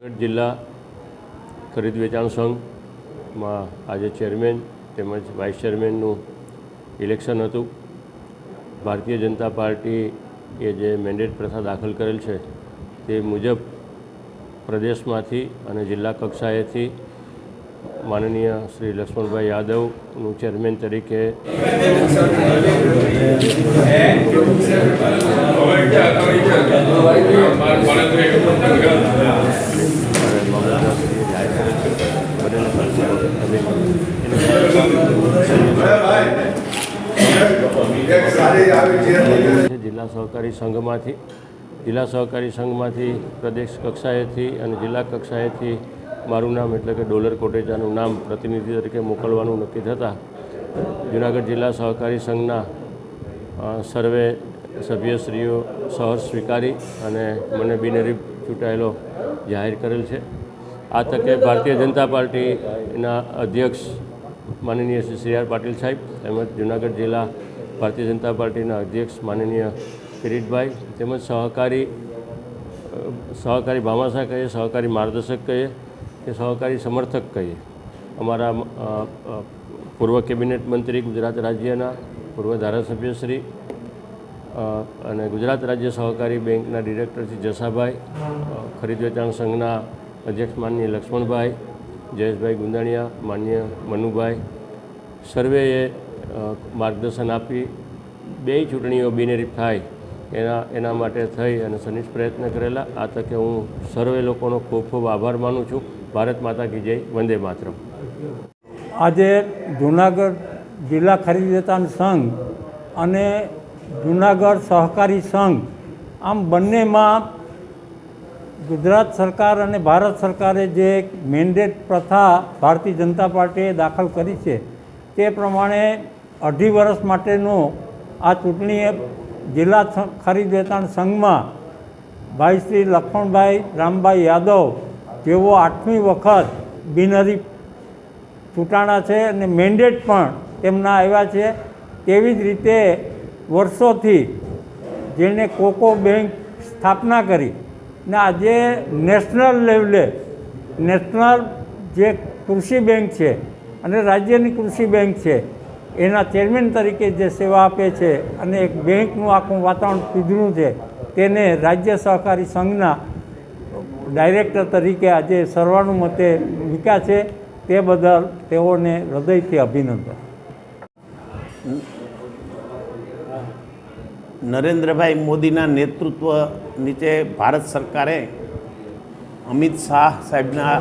જિલ્લા ખરીદ વેચાણ સંઘમાં આજે ચેરમેન તેમજ વાઇસ ચેરમેનનું ઇલેક્શન હતું. ભારતીય જનતા પાર્ટીએ જે મેન્ડેટ પ્રથા દાખલ કરેલ છે તે મુજબ પ્રદેશમાંથી અને જિલ્લા કક્ષાએથી માનનીય શ્રી લક્ષ્મણભાઈ યાદવનું ચેરમેન તરીકે જિલ્લા સહકારી સંઘમાંથી પ્રદેશ કક્ષાએથી અને જિલ્લા કક્ષાએથી મારું નામ એટલે કે ડોલર કોટેચાનું નામ પ્રતિનિધિ તરીકે મોકલવાનું નક્કી થતાં જૂનાગઢ જિલ્લા સહકારી સંઘના સર્વે સભ્યશ્રીઓ સહર્ષ સ્વીકારી અને મને બિનહરીફ ચૂંટાયેલો જાહેર કરેલ છે. આ તકે ભારતીય જનતા પાર્ટીના અધ્યક્ષ માનનીય શ્રી આર પાટીલ સાહેબ તેમજ જૂનાગઢ જિલ્લા ભારતીય જનતા પાર્ટીના અધ્યક્ષ માનનીય કિરીટભાઈ તેમજ સહકારી ભામાશા કહીએ, સહકારી માર્ગદર્શક કહીએ કે સહકારી સમર્થક કહીએ, અમારા પૂર્વ કેબિનેટ મંત્રી ગુજરાત રાજ્યના પૂર્વ ધારાસભ્યશ્રી અને ગુજરાત રાજ્ય સહકારી બેંકના ડિરેક્ટર શ્રી જસાભાઈ, ખરીદ વેચાણ સંઘના અધ્યક્ષ માનનીય લક્ષ્મણભાઈ, જયેશભાઈ ગુંદાણીયા, માન્ય મનુભાઈ સર્વેએ માર્ગદર્શન આપી બેય ચૂંટણીઓ બિનહરીફ થાય એના માટે થઈ અને સનિષ્ઠ પ્રયત્ન કરેલા. આ તકે હું સર્વે લોકોનો ખૂબ ખૂબ આભાર માનું છું. ભારત માતા કી જય, વંદે માતરમ. આજે જૂનાગઢ જિલ્લા ખરીદ વેચાણ સંઘ અને જૂનાગઢ સહકારી સંઘ આમ બંનેમાં ગુજરાત સરકાર અને ભારત સરકારે જે મેન્ડેટ પ્રથા ભારતીય જનતા પાર્ટીએ દાખલ કરી છે તે પ્રમાણે 2.5 વર્ષ માટેનું આ ચૂંટણી જિલ્લા ખરીદ વેચાણ સંઘમાં ભાઈ શ્રી લક્ષ્મણભાઈ રામભાઈ યાદવ જેઓ 8મી વખત બિનહરીફ ચૂંટાણા છે અને મેન્ડેટ પણ તેમના આવ્યા છે. તેવી જ રીતે વર્ષોથી જેણે કોકો બેંક સ્થાપના કરી ને આજે નેશનલ લેવલે નેશનલ જે કૃષિ બેંક છે અને રાજ્યની કૃષિ બેંક છે એના ચેરમેન તરીકે જે સેવા આપે છે અને એક બેંકનું આખું વાતાવરણ પીધું છે તેને રાજ્ય સહકારી સંઘના ડાયરેક્ટર તરીકે આજે સર્વાનુમતે મૂક્યા છે. તે બદલ તેઓને હૃદયથી અભિનંદન. નરેન્દ્રભાઈ મોદીના નેતૃત્વ નીચે ભારત સરકારે અમિત શાહ સાહેબના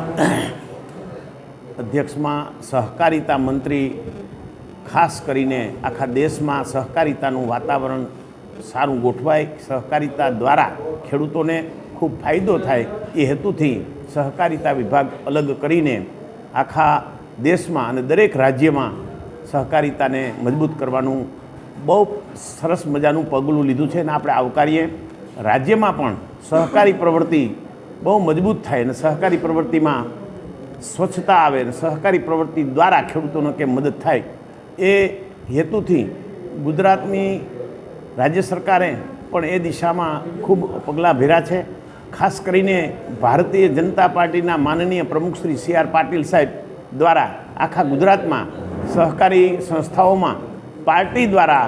અધ્યક્ષમાં સહકારિતા મંત્રી ખાસ કરીને આખા દેશમાં સહકારિતાનું વાતાવરણ સારું ગોઠવાય, સહકારિતા દ્વારા ખેડૂતોને ખૂબ ફાયદો થાય એ હેતુથી સહકારિતા વિભાગ અલગ કરીને આખા દેશમાં અને દરેક રાજ્યમાં સહકારિતાને મજબૂત કરવાનું બહુ સરસ મજાનું પગલું લીધું છે અને આપણે આવકારીએ. રાજ્યમાં પણ સહકારી પ્રવૃત્તિ બહુ મજબૂત થાય અને સહકારી પ્રવૃત્તિમાં સ્વચ્છતા આવે અને સહકારી પ્રવૃત્તિ દ્વારા ખેડૂતોને કેમ મદદ થાય એ હેતુથી ગુજરાતની રાજ્ય સરકારે પણ એ દિશામાં ખૂબ પગલાં ભર્યા છે. ખાસ કરીને ભારતીય જનતા પાર્ટીના માનનીય પ્રમુખ શ્રી સી આર પાટીલ સાહેબ દ્વારા આખા ગુજરાતમાં સહકારી સંસ્થાઓમાં પાર્ટી દ્વારા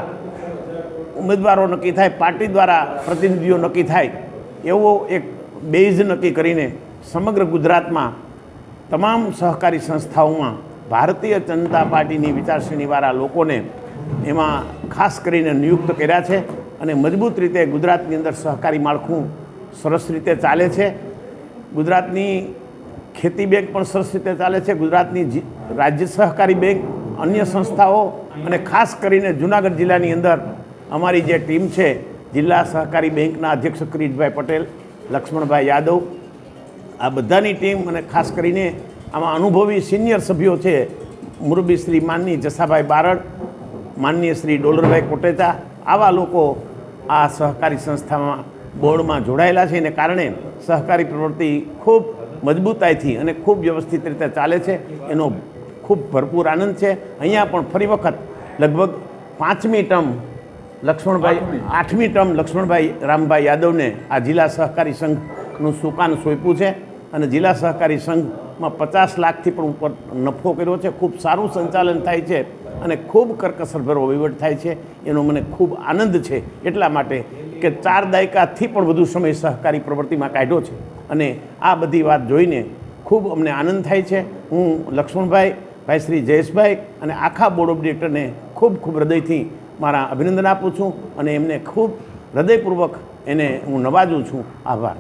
ઉમેદવારો નક્કી થાય, પાર્ટી દ્વારા પ્રતિનિધિઓ નક્કી થાય એવો એક બેઝ નક્કી કરીને સમગ્ર ગુજરાતમાં તમામ સહકારી સંસ્થાઓમાં ભારતીય જનતા પાર્ટીની વિચારશ્રેણીવાળા લોકોને એમાં ખાસ કરીને નિયુક્ત કર્યા છે અને મજબૂત રીતે ગુજરાતની અંદર સહકારી માળખું સરસ રીતે ચાલે છે. ગુજરાતની ખેતી બેંક પણ સરસ રીતે ચાલે છે. ગુજરાતની રાજ્ય સહકારી બેંક, અન્ય સંસ્થાઓ અને ખાસ કરીને જૂનાગઢ જિલ્લાની અંદર અમારી જે ટીમ છે જિલ્લા સહકારી બેંકના અધ્યક્ષ કિરીટભાઈ પટેલ, લક્ષ્મણભાઈ યાદવ, આ બધાની ટીમ અને ખાસ કરીને આમાં અનુભવી સિનિયર સભ્યો છે મુરબી શ્રી માનની જસાભાઈ બારડ, માનનીય શ્રી ડોલરભાઈ કોટેચા, આવા લોકો આ સહકારી સંસ્થામાં બોર્ડમાં જોડાયેલા છે. એને કારણે સહકારી પ્રવૃત્તિ ખૂબ મજબૂતાઈથી અને ખૂબ વ્યવસ્થિત રીતે ચાલે છે. એનો ખૂબ ભરપૂર આનંદ છે. અહીંયા પણ ફરી વખત લગભગ 5મી ટર્મ લક્ષ્મણભાઈ રામભાઈ યાદવને આ જિલ્લા સહકારી સંઘનું સુકાન સોંપ્યું છે અને જિલ્લા સહકારી સંઘમાં 50 લાખથી પણ ઉપર નફો કર્યો છે. ખૂબ સારું સંચાલન થાય છે અને ખૂબ કરકસરભરો વહીવટ થાય છે. એનો મને ખૂબ આનંદ છે, એટલા માટે કે 4 દાયકાથી પણ વધુ સમય સહકારી પ્રવૃત્તિમાં કાઢ્યો છે અને આ બધી વાત જોઈને ખૂબ અમને આનંદ થાય છે. હું લક્ષ્મણભાઈ, ભાઈ શ્રી જયેશભાઈ અને આખા બોર્ડ ઓફ ડિરેક્ટરને ખૂબ ખૂબ હૃદયથી મારા અભિનંદન આપું છું અને એમને ખૂબ હૃદયપૂર્વક એને હું નવાજું છું. આભાર.